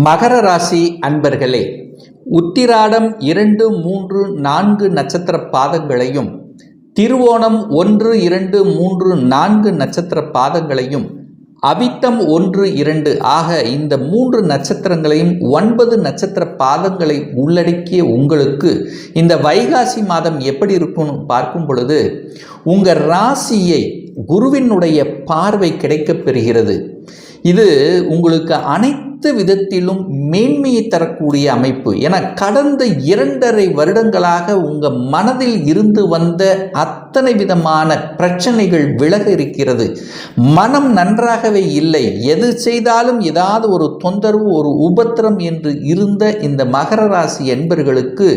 மகர ராசி அன்பர்களே, உத்திராடம் 2, 3, 4 நட்சத்திர பாதங்களையும், திருவோணம் 1, 2, 3, 4 நட்சத்திர பாதங்களையும், அவிட்டம் 1, 2 ஆக இந்த 3 நட்சத்திரங்களையும் 9 நட்சத்திர பாதங்களை உள்ளடக்கிய உங்களுக்கு இந்த வைகாசி மாதம் எப்படி இருக்கும்னு பார்க்கும் பொழுது, உங்கள் ராசியை குருவினுடைய பார்வை கிடைக்கப் பெறுகிறது. இது உங்களுக்கு அனைத்து விதத்திலும் மேன்மையை தரக்கூடிய அமைப்பு. என கடந்த 2.5 வருடங்களாக உங்கள் மனதில் இருந்து வந்த அத்தனை விதமான பிரச்சனைகள் விலக இருக்கிறது. மனம் நன்றாகவே இல்லை. எது செய்தாலும் ஏதாவது ஒரு தொந்தரவு, ஒரு உபத்திரம் என்று இருந்த இந்த மகர ராசி என்பர்களுக்கு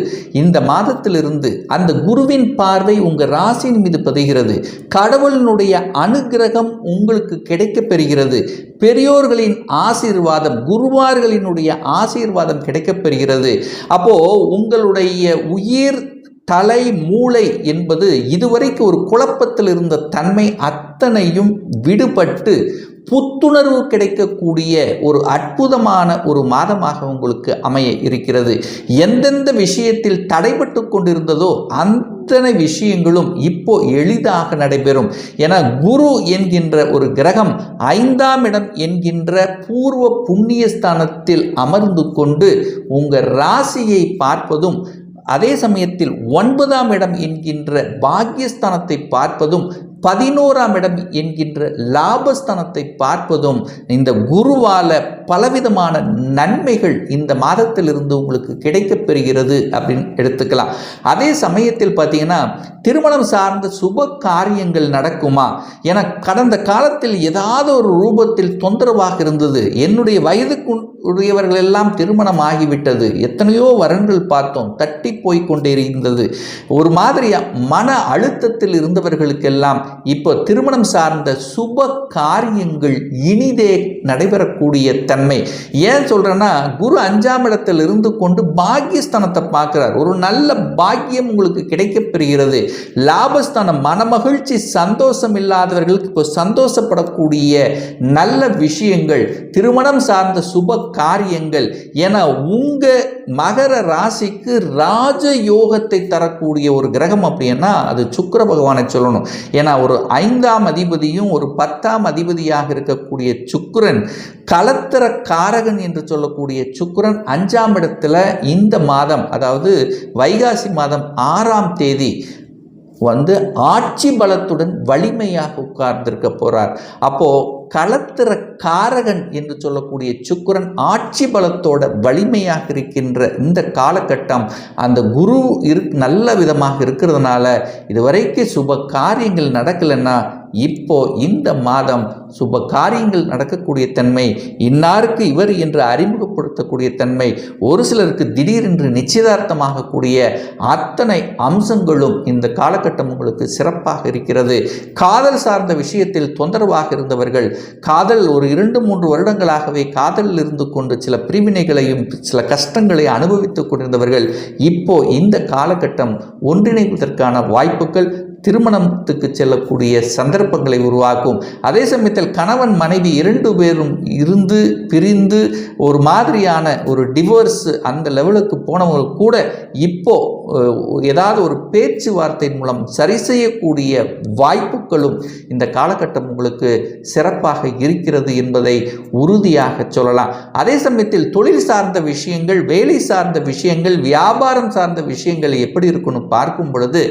இந்த மாதத்திலிருந்து அந்த குருவின் பார்வை உங்கள் ராசியின் மீது பதிகிறது. கடவுளினுடைய அனுகிரகம் உங்களுக்கு கிடைக்கப் பெறுகிறது. பெரியோர்களின் ஆசீர்வாதம், குருவார்களினுடைய ஆசீர்வாதம் கிடைக்கப் பெறுகிறது. அப்போ உங்களுடைய உயிர் தலை மூளை என்பது இதுவரைக்கும் ஒரு குழப்பத்தில் இருந்த தன்மை அத்தனையும் விடுபட்டு புத்துணர்வு கிடைக்கக்கூடிய ஒரு அற்புதமான ஒரு மாதமாக உங்களுக்கு அமைய இருக்கிறது. எந்தெந்த விஷயத்தில் தடைபட்டு கொண்டிருந்ததோ அத்தனை விஷயங்களும் இப்போ எளிதாக நடைபெறும். என குரு என்கின்ற ஒரு கிரகம் 5ஆம் இடம் என்கின்ற பூர்வ புண்ணியஸ்தானத்தில் அமர்ந்து கொண்டு உங்கள் ராசியை பார்ப்பதும், அதே சமயத்தில் 9ஆம் இடம் என்கின்ற பாக்கியஸ்தானத்தை பார்ப்பதும், 11ஆம் இடம் என்கின்ற லாபஸ்தானத்தை பார்ப்பதும், இந்த குருவால பலவிதமான நன்மைகள் இந்த மாதத்திலிருந்து உங்களுக்கு கிடைக்கப் பெறுகிறது அப்படின்னு எடுத்துக்கலாம். அதே சமயத்தில் பார்த்தீங்கன்னா, திருமணம் சார்ந்த சுப காரியங்கள் நடக்குமா என கடந்த காலத்தில் ஏதாவது ஒரு ரூபத்தில் தொந்தரவாக இருந்தது. என்னுடைய வயதுக்கு உடையவர்கள் எல்லாம் திருமணம் ஆகிவிட்டது, எத்தனையோ வரன்கள் பார்த்தோம், தட்டி போய் கொண்டே இருந்தது. ஒரு மாதிரியா மன அழுத்தத்தில் இருந்தவர்களுக்கெல்லாம் இப்போ திருமணம் சார்ந்த சுப காரியங்கள் இனிதே நடைபெறக்கூடிய தன்மை. ஏன் சொல்றேன்னா, குரு 5ஆம் இடத்தில் இருந்து கொண்டு பாக்கியஸ்தானத்தை பார்க்கிறார். ஒரு நல்ல பாக்கியம் உங்களுக்கு கிடைக்கப் பெறுகிறது. லாபஸ்தானம், மனமகிழ்ச்சி, சந்தோஷம் இல்லாதவர்களுக்கு இப்போ சந்தோஷப்படக்கூடிய நல்ல விஷயங்கள், திருமணம் சார்ந்த சுப காரியங்கள் என உங்க மகர ராசிக்கு ராஜயோகத்தை தரக்கூடிய ஒரு கிரகம் அப்படின்னா அது சுக்கிர பகவானை சொல்லணும். ஏன்னா ஒரு 5ஆம் அதிபதியும் ஒரு 10ஆம் அதிபதியாக இருக்கக்கூடிய சுக்கிரன், களத்திர காரகன் என்று சொல்லக்கூடிய சுக்கிரன் 5ஆம் இடத்துல இந்த மாதம், அதாவது வைகாசி மாதம் 6ஆம் தேதி ஆட்சி பலத்துடன் வலிமையாக உட்கார்ந்திருக்க போறார். அப்போ களத்திர காரகன் என்று சொல்லக்கூடிய சுக்கிரன் ஆட்சி பலத்தோட வலிமையாக இருக்கின்ற இந்த காலகட்டம் அந்த குரு நல்ல விதமாக இருக்கிறதுனால இதுவரைக்கும் சுப காரியங்கள் நடக்கலைன்னா இப்போ இந்த மாதம் சுப காரியங்கள் நடக்கக்கூடிய தன்மை, இன்னாருக்கு இவர் என்று அறிமுகப்படுத்தக்கூடிய தன்மை, ஒரு சிலருக்கு திடீரென்று நிச்சயதார்த்தமாகக்கூடிய அத்தனை அம்சங்களும் இந்த காலகட்டம் உங்களுக்கு சிறப்பாக இருக்கிறது. காதல் சார்ந்த விஷயத்தில் தொந்தரவாக இருந்தவர்கள், காதல் ஒரு 2-3 வருடங்களாகவே காதலில் இருந்து கொண்டு சில பிரிவினைகளையும் சில கஷ்டங்களை அனுபவித்துக் கொண்டிருந்தவர்கள் இப்போ இந்த காலகட்டம் ஒன்றிணைவதற்கான வாய்ப்புகள், திருமணத்துக்கு செல்லக்கூடிய சந்தர்ப்பங்களை உருவாக்கும். அதே சமயத்தில் கணவன் மனைவி 2 பேரும் இருந்து பிரிந்து ஒரு மாதிரியான ஒரு டிவோர்ஸ் அந்த லெவலுக்கு போனவங்க கூட இப்போ ஏதாவது ஒரு பேச்சுவார்த்தையின் மூலம் சரி செய்யக்கூடிய வாய்ப்புகளும் இந்த காலகட்டம் உங்களுக்கு சிறப்பாக இருக்கிறது என்பதை உறுதியாக சொல்லலாம். அதே சமயத்தில் தொழில் சார்ந்த விஷயங்கள், வேலை சார்ந்த விஷயங்கள், வியாபாரம் சார்ந்த விஷயங்கள் எப்படி இருக்குன்னு பார்க்கும் பொழுது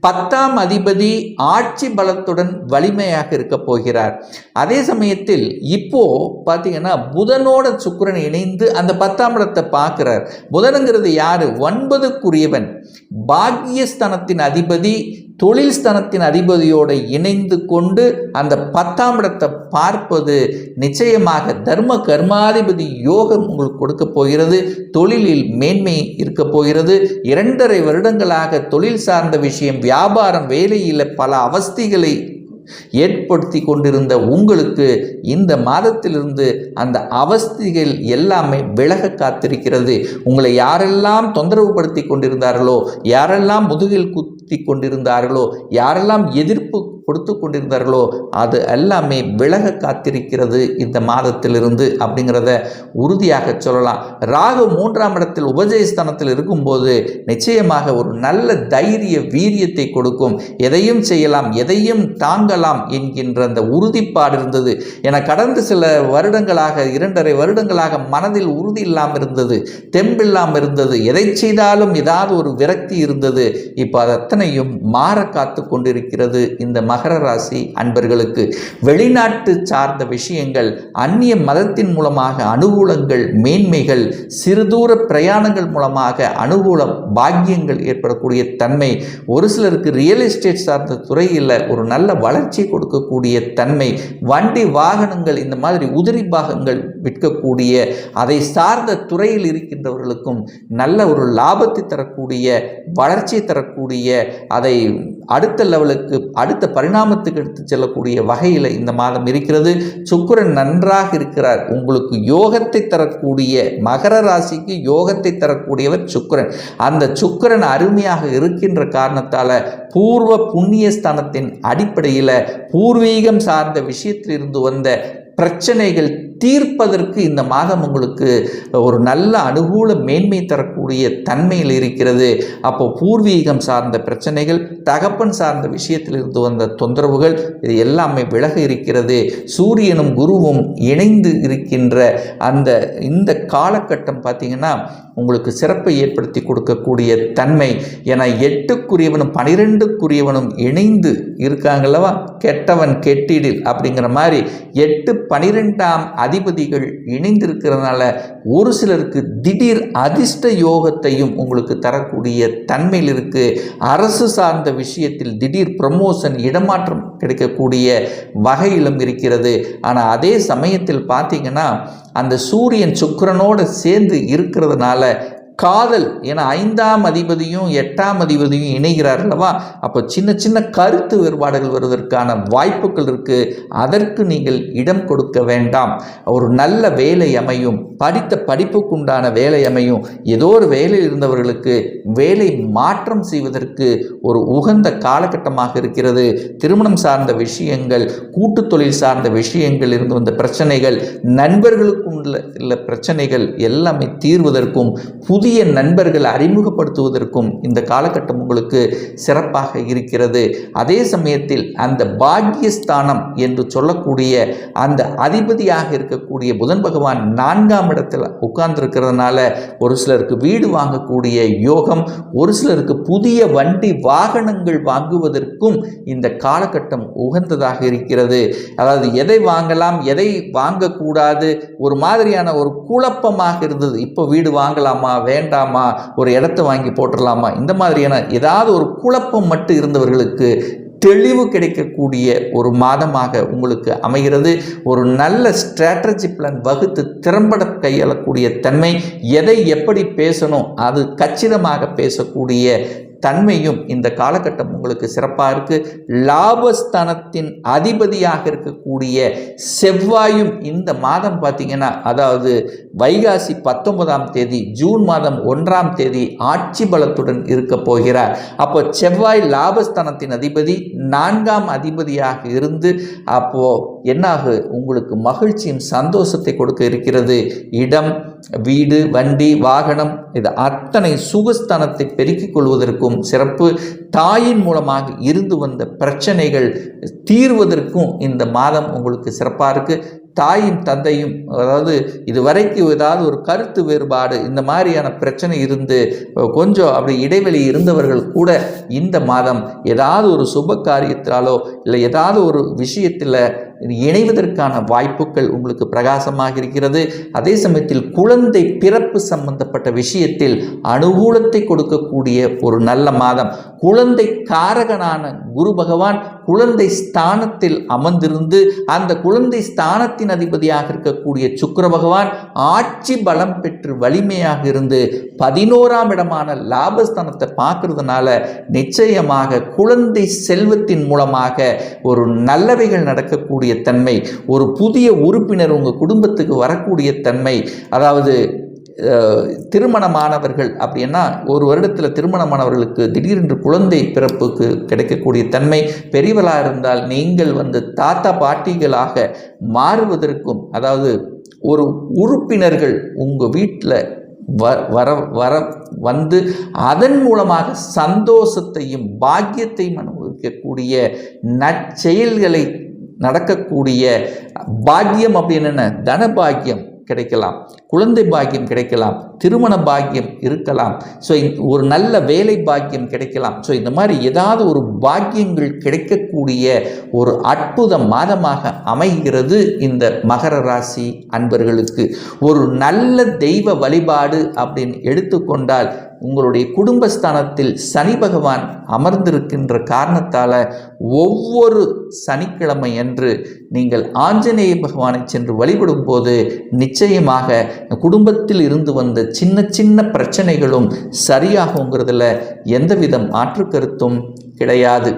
10ஆம் அதிபதி ஆட்சி பலத்துடன் வலிமையாக இருக்க போகிறார். அதே சமயத்தில் இப்போ பார்த்தீங்கன்னா புதனோட சுக்கிரன் இணைந்து அந்த 10ஆம் இடத்தை பார்க்கிறார். புதனுங்கிறது யாரு? 9க்குரியவன், பாக்கியஸ்தானத்தின் அதிபதி, தொழில் ஸ்தானத்தின் அதிபதியோடு இணைந்து கொண்டு அந்த 10ஆம் இடத்தை பார்ப்பது நிச்சயமாக தர்ம கர்மாதிபதி யோகம் உங்களுக்கு கொடுக்க போகிறது. தொழிலில் மேன்மை இருக்க போகிறது. 2.5 வருடங்களாக தொழில் சார்ந்த விஷயம், வியாபாரம், வேலையில் பல அவஸ்தைகளை ஏற்படுத்தி கொண்டிருந்த உங்களுக்கு இந்த மாதத்திலிருந்து அந்த அவஸ்தைகள் எல்லாமே விலக காத்திருக்கிறது. உங்களை யாரெல்லாம் தொந்தரவு படுத்தி கொண்டிருந்தார்களோ, யாரெல்லாம் முதுகில் குத்தி கொண்டிருந்தார்களோ, யாரெல்லாம் எதிர்ப்பு கொடுத்து கொண்டிருந்தார்களோ அது எல்லாமே விலக காத்திருக்கிறது இந்த மாதத்திலிருந்து அப்படிங்கிறத உறுதியாக சொல்லலாம். ராகு 3ஆம் இடத்தில் உபஜயஸ்தானத்தில் இருக்கும்போது நிச்சயமாக ஒரு நல்ல தைரிய வீரியத்தை கொடுக்கும். எதையும் செய்யலாம், எதையும் தாங்கலாம் என்கின்ற அந்த உறுதிப்பாடு இருந்தது. என கடந்த சில வருடங்களாக 2.5 வருடங்களாக மனதில் உறுதி இல்லாமல் இருந்தது, தெம்பில்லாமல் இருந்தது, எதை செய்தாலும் ஏதாவது ஒரு விரக்தி இருந்தது. இப்போ அது அத்தனையும் மாற காத்து கொண்டிருக்கிறது இந்த மகர ராசி அன்பர்களுக்கு. வெளிநாட்டு சார்ந்த விஷயங்கள், அந்நிய மதத்தின் மூலமாக அனுகூலங்கள், மேன்மைகள், சிறுதூர பிரயாணங்கள் மூலமாக அனுகூல பாக்கியங்கள் ஏற்படக்கூடிய தன்மை, ஒரு சிலருக்கு ரியல் எஸ்டேட் சார்ந்த துறையில் ஒரு நல்ல வளர்ச்சி கொடுக்கக்கூடிய தன்மை, வண்டி வாகனங்கள் இந்த மாதிரி உதிரி பாகங்கள் விற்கக்கூடிய அதை சார்ந்த துறையில் இருக்கின்றவர்களுக்கும் நல்ல ஒரு லாபத்தை தரக்கூடிய, வளர்ச்சி தரக்கூடிய, அதை அடுத்த லெவலுக்கு அடுத்த பரிணாமத்துக்கு எடுத்து செல்லக்கூடிய வகையில் இந்த மாதம் இருக்கிறது. சுக்கிரன் நன்றாக இருக்கிறார். உங்களுக்கு யோகத்தை தரக்கூடிய, மகர ராசிக்கு யோகத்தை தரக்கூடியவர் சுக்கிரன். அந்த சுக்கிரன் அருமையாக இருக்கின்ற காரணத்தால் பூர்வ புண்ணிய ஸ்தானத்தின் அடிப்படையில் பூர்வீகம் சார்ந்த விஷயத்தில் இருந்து வந்த பிரச்சனைகள் தீர்ப்பதற்கு இந்த மாதம் உங்களுக்கு ஒரு நல்ல அனுகூல மேன்மை தரக்கூடிய தன்மையில் இருக்கிறது. அப்போ பூர்வீகம் சார்ந்த பிரச்சனைகள், தகப்பன் சார்ந்த விஷயத்தில் இருந்து வந்த தொந்தரவுகள் இது எல்லாமே விலக இருக்கிறது. சூரியனும் குருவும் இணைந்து இருக்கின்ற இந்த காலகட்டம் பார்த்தீங்கன்னா உங்களுக்கு சிறப்பை ஏற்படுத்தி கொடுக்கக்கூடிய தன்மை. என 8க்குரியவனும் 12க்குரியவனும் இணைந்து இருக்காங்களவா, கெட்டவன் கெட்டிடில் அப்படிங்கிற மாதிரி 8 12ஆம் அதிபதிகள் இணைந்திருக்கிறதுனால ஒரு சிலருக்கு திடீர் அதிர்ஷ்ட யோகத்தையும் உங்களுக்கு தரக்கூடிய தன்மையில் இருக்கு. அரசு சார்ந்த விஷயத்தில் திடீர் ப்ரமோஷன், இடமாற்றம் கிடைக்கக்கூடிய வகையிலும் இருக்கிறது. ஆனால் அதே சமயத்தில் பார்த்தீங்கன்னா அந்த சூரியன் சுக்கிரனோடு சேர்ந்து இருக்கிறதுனால காதல், ஏன்னா 5ஆம் அதிபதியும் 8ஆம் அதிபதியும் இணைகிறார் அல்லவா, அப்போ சின்ன சின்ன கருத்து வேறுபாடுகள் வருவதற்கான வாய்ப்புகள் இருக்கு. அதற்கு நீங்கள் இடம் கொடுக்க வேண்டாம். ஒரு நல்ல வேலை அமையும், படித்த படிப்புக்குண்டான வேலை அமையும். ஏதோ ஒரு வேலையில் இருந்தவர்களுக்கு வேலை மாற்றம் செய்வதற்கு ஒரு உகந்த காலகட்டமாக இருக்கிறது. திருமணம் சார்ந்த விஷயங்கள், கூட்டு தொழில் சார்ந்த விஷயங்கள் இருந்து வந்த பிரச்சனைகள், நண்பர்களுக்கு உள்ள பிரச்சனைகள் எல்லாமே தீர்வதற்கும் புதிய நண்பர்கள் அறிமுகப்படுத்துவதற்கும் இந்த காலகட்டம் உங்களுக்கு சிறப்பாக இருக்கிறது. அதே சமயத்தில் அந்த பாக்கியஸ்தானம் என்று சொல்லக்கூடிய அந்த அதிபதியாக இருக்கக்கூடிய புதன் பகவான் 4ஆம் இடத்தில் உட்கார்ந்திருக்கிறதுனால ஒரு சிலருக்கு வீடு வாங்கக்கூடிய யோகம், ஒரு சிலருக்கு புதிய வண்டி வாகனங்கள் வாங்குவதற்கும் இந்த காலகட்டம் உகந்ததாக இருக்கிறது. அதாவது எதை வாங்கலாம், எதை வாங்கக்கூடாது, ஒரு மாதிரியான ஒரு குழப்பமாக இருந்தது. இப்போ வீடு வாங்கலாமா வேண்டாமா, ஒரு இடத்தை வாங்கி போட்டுடலாமா, இந்த மாதிரியான ஏதாவது ஒரு குழப்பம் மட்டும் இருந்தவர்களுக்கு தெளிவு கிடைக்கக்கூடிய ஒரு மாதமாக உங்களுக்கு அமைகிறது. ஒரு நல்ல ஸ்ட்ராட்டஜி பிளான் வகுத்து திறம்பட கையாளக்கூடிய தன்மை, எதை எப்படி பேசணும் அது கச்சிதமாக பேசக்கூடிய தன்மையும் இந்த காலகட்டம் உங்களுக்கு சிறப்பாக இருக்கு. லாபஸ்தானத்தின் அதிபதியாக இருக்கக்கூடிய செவ்வாயும் இந்த மாதம் பார்த்தீங்கன்னா, அதாவது வைகாசி 19ஆம் தேதி ஜூன் மாதம் 1ஆம் தேதி ஆட்சி பலத்துடன் இருக்க போகிறார். அப்போ செவ்வாய் லாபஸ்தானத்தின் அதிபதி 4ஆம் அதிபதியாக இருந்து அப்போ என்னாகு உங்களுக்கு மகிழ்ச்சியும் சந்தோஷத்தை கொடுக்க இருக்கிறது. இடம், வீடு, வண்டி, வாகனம் இது அத்தனை சுகஸ்தானத்தை பெருக்கிக் கொள்வதற்கும் சிறப்பு. தாயின் மூலமாக இருந்து வந்த பிரச்சனைகள் தீர்வதற்கும் இந்த மாதம் உங்களுக்கு சிறப்பாக இருக்கு. தாயும் தந்தையும், அதாவது இதுவரைக்கும் ஏதாவது ஒரு கருத்து வேறுபாடு இந்த மாதிரியான பிரச்சனை இருந்து கொஞ்சம் அப்படி இடைவெளி இருந்தவர்கள் கூட இந்த மாதம் ஏதாவது ஒரு சுப காரியத்தினாலோ இல்லை ஏதாவது ஒரு விஷயத்தில் இணைவதற்கான வாய்ப்புகள் உங்களுக்கு பிரகாசமாக இருக்கிறது. அதே சமயத்தில் குழந்தை பிறப்பு சம்பந்தப்பட்ட விஷயத்தில் அனுகூலத்தை கொடுக்கக்கூடிய ஒரு நல்ல மாதம். குழந்தை காரகனான குரு பகவான் குழந்தை ஸ்தானத்தில் அமர்ந்திருந்து அந்த குழந்தை ஸ்தானத்தின் அதிபதியாக இருக்கக்கூடிய சுக்கிர பகவான் ஆட்சி பலம் பெற்று வலிமையாக இருந்து 11ஆம் இடமான லாபஸ்தானத்தை பார்க்கறதுனால நிச்சயமாக குழந்தை செல்வத்தின் மூலமாக ஒரு நல்லவைகள் நடக்கக்கூடிய தன்மை, ஒரு புதிய உறுப்பினர் உங்கள் குடும்பத்துக்கு வரக்கூடிய தன்மை, அதாவது திருமணமானவர்கள் அப்படின்னா ஒரு வருடத்தில் திருமணமானவர்களுக்கு திடீரென்று குழந்தை பிறப்புக்கு கிடைக்கக்கூடிய தன்மை, பெரியவர்களாக இருந்தால் நீங்கள் தாத்தா பாட்டிகளாக மாறுவதற்கும், அதாவது ஒரு உறுப்பினர்கள் உங்கள் வீட்டில் வந்து அதன் மூலமாக சந்தோஷத்தையும் பாக்கியத்தையும் அனுபவிக்கக்கூடிய நற்செயல்களை நடக்கக்கூடிய பாக்கியம் அப்படின்னு என்ன, தன பாக்கியம் கிடைக்கலாம், குழந்தை பாக்கியம் கிடைக்கலாம், திருமண பாக்கியம் இருக்கலாம், ஸோ ஒரு நல்ல வேலை பாக்கியம் கிடைக்கலாம். ஸோ இந்த மாதிரி ஏதாவது ஒரு பாக்கியங்கள் கிடைக்கக்கூடிய ஒரு அற்புத மாதமாக அமைகிறது இந்த மகர ராசி அன்பர்களுக்கு. ஒரு நல்ல தெய்வ வழிபாடு அப்படின்னு எடுத்துக்கொண்டால் உங்களுடைய குடும்பஸ்தானத்தில் சனி பகவான் அமர்ந்திருக்கின்ற காரணத்தால் ஒவ்வொரு சனிக்கிழமை அன்று நீங்கள் ஆஞ்சநேய பகவானை சென்று வழிபடும் போது நிச்சயமாக குடும்பத்தில் இருந்து வந்த சின்ன சின்ன பிரச்சனைகளும் சரியாகுங்கிறதுல எந்தவித மாற்று கருத்தும் கிடையாது.